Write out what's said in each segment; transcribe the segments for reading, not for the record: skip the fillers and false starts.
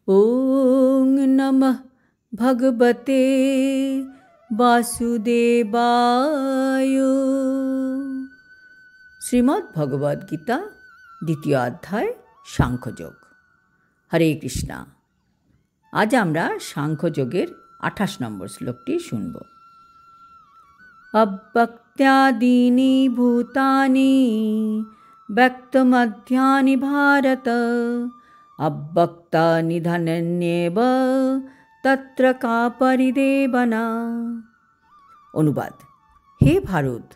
ওং নমঃ ভগবতে বাসুদেবায়। শ্রীমদ্ ভগবদ গীতা দ্বিতীয় অধ্যায় সাংখ্যযোগ। হরে কৃষ্ণা। আজ আমরা সাংখ্যযোগের 28 নম্বর শ্লোকটি শুনব। অব্যক্ত্যাদীনি ভূতানি ব্যক্তমধ্যানি ভারত অব্যক্তা নিধনন্যেব তত্র কা পরিদেবনা। অনুবাদ: হে ভারত,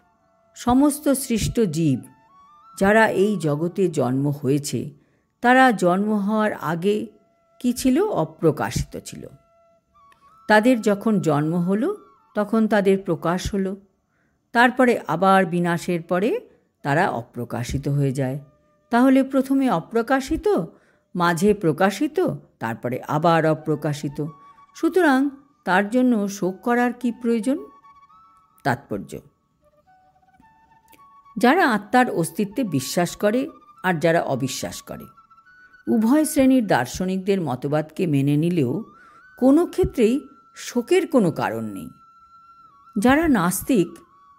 সমস্ত সৃষ্ট জীব যারা এই জগতে জন্ম হয়েছে তারা জন্ম হওয়ার আগে কি ছিল? অপ্রকাশিত ছিল। তাদের যখন জন্ম হলো তখন তাদের প্রকাশ হলো, তারপরে আবার বিনাশের পরে তারা অপ্রকাশিত হয়ে যায়। তাহলে প্রথমে অপ্রকাশিত, মাঝে প্রকাশিত, তারপরে আবার অপ্রকাশিত। সুতরাং তার জন্য শোক করার কি প্রয়োজন? তাৎপর্য: যারা আত্মার অস্তিত্বে বিশ্বাস করে আর যারা অবিশ্বাস করে, উভয় শ্রেণীর দার্শনিকদের মতবাদকে মেনে নিলেও কোনো ক্ষেত্রেই শোকের কোনো কারণ নেই। যারা নাস্তিক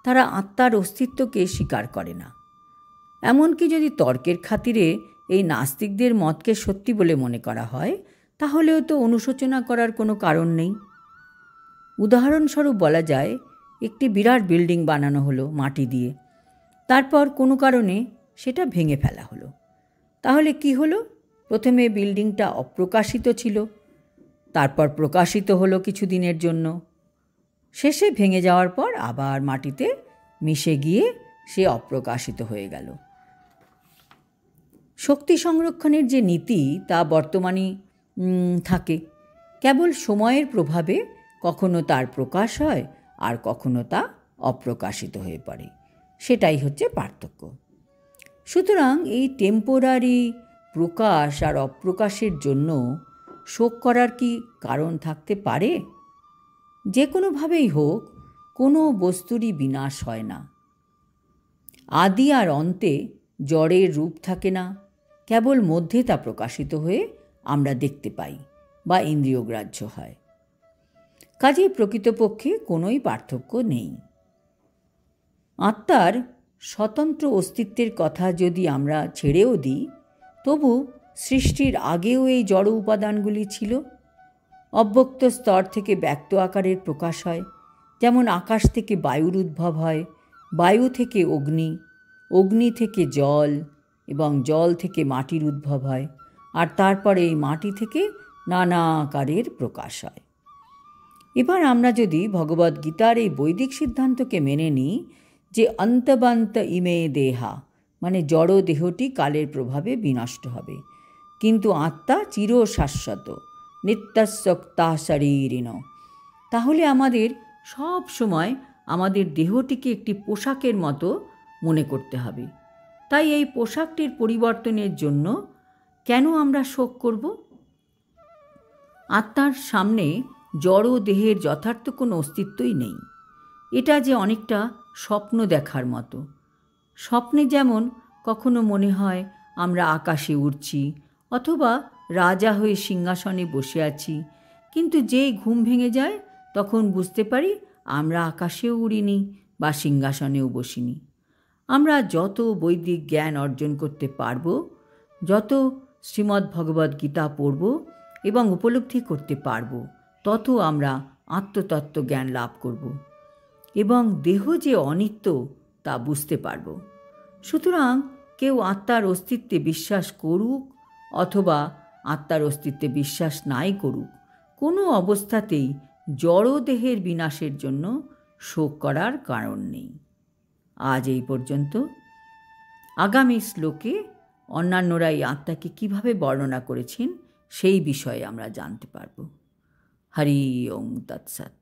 তারা আত্মার অস্তিত্বকে স্বীকার করে না। এমনকি যদি তর্কের খাতিরে এই নাস্তিকদের মতকে সত্যি বলে মনে করা হয়, তাহলেও তো অনুশোচনা করার কোনো কারণ নেই। উদাহরণস্বরূপ বলা যায়, একটি বিরাট বিল্ডিং বানানো হলো মাটি দিয়ে, তারপর কোনো কারণে সেটা ভেঙে ফেলা হলো। তাহলে কি হলো? প্রথমে বিল্ডিংটা অপ্রকাশিত ছিল, তারপর প্রকাশিত হলো কিছুদিনের জন্য, শেষে ভেঙে যাওয়ার পর আবার মাটিতে মিশে গিয়ে সে অপ্রকাশিত হয়ে গেল। শক্তি সংরক্ষণের যে নীতি তা বর্তমানে থাকে, কেবল সময়ের প্রভাবে কখনো তার প্রকাশ হয় আর কখনো তা অপ্রকাশিত হয়ে পড়ে। সেটাই হচ্ছে পার্থক্য। সুতরাং এই টেম্পোরারি প্রকাশ আর অপ্রকাশের জন্য শোক করার কি কারণ থাকতে পারে? যে কোনোভাবেই হোক, কোনো বস্তুরই বিনাশ হয় না। আদি আর অন্তে জড়ের রূপ থাকে না, কেবল মধ্যে তা প্রকাশিত হয়ে আমরা দেখতে পাই বা ইন্দ্রিয়গ্রাহ্য হয়। কাজেই প্রকৃতপক্ষে কোনোই পার্থক্য নেই। আত্মার স্বতন্ত্র অস্তিত্বের কথা যদি আমরা ছেড়েও দিই, তবু সৃষ্টির আগেও এই জড় উপাদানগুলি ছিল। অব্যক্ত স্তর থেকে ব্যক্ত আকারের প্রকাশ হয়, যেমন আকাশ থেকে বায়ুর উদ্ভব হয়, বায়ু থেকে অগ্নি, অগ্নি থেকে জল এবং জল থেকে মাটির উদ্ভব হয়, আর তারপরে এই মাটি থেকে নানা আকারের প্রকাশ হয়। এবার আমরা যদি ভগবদ্গীতার এই বৈদিক সিদ্ধান্তকে মেনে নিই যে অন্তবন্ত ইমে দেহা, মানে জড় দেহটি কালের প্রভাবে বিনষ্ট হবে, কিন্তু আত্মা চিরশাশ্বত, নিত্যস্যক্তা শরীরিণ, তাহলে আমাদের সব সময় আমাদের দেহটিকে একটি পোশাকের মতো মনে করতে হবে। তাই এই পোশাকটির পরিবর্তনের জন্য কেন আমরা শোক করব? আত্মার সামনে জড় দেহের যথার্থ কোনো অস্তিত্বই নেই। এটা যে অনেকটা স্বপ্ন দেখার মতো। স্বপ্নে যেমন কখনো মনে হয় আমরা আকাশে উড়ছি অথবা রাজা হয়ে সিংহাসনে বসে আছি, কিন্তু যেই ঘুম ভেঙে যায় তখন বুঝতে পারি আমরা আকাশেও উড়িনি বা সিংহাসনেও বসিনি। আমরা যত বৈদিক জ্ঞান অর্জন করতে পারব, যত শ্রীমদ্ ভগবদ গীতা পড়ব এবং উপলব্ধি করতে পারব, তত আমরা আত্মতত্ত্ব জ্ঞান লাভ করব এবং দেহ যে অনিত্য তা বুঝতে পারব। সুতরাং কেউ আত্মার অস্তিত্বে বিশ্বাস করুক অথবা আত্মার অস্তিত্বে বিশ্বাস নাই করুক, কোনো অবস্থাতেই জড় দেহের বিনাশের জন্য শোক করার কারণ নেই। আজ এই পর্যন্ত। আগামী শ্লোকে অন্যান্যরা এই আত্মাকে কীভাবে বর্ণনা করেছেন সেই বিষয়ে আমরা জানতে পারব। হরি ওম তৎসৎ।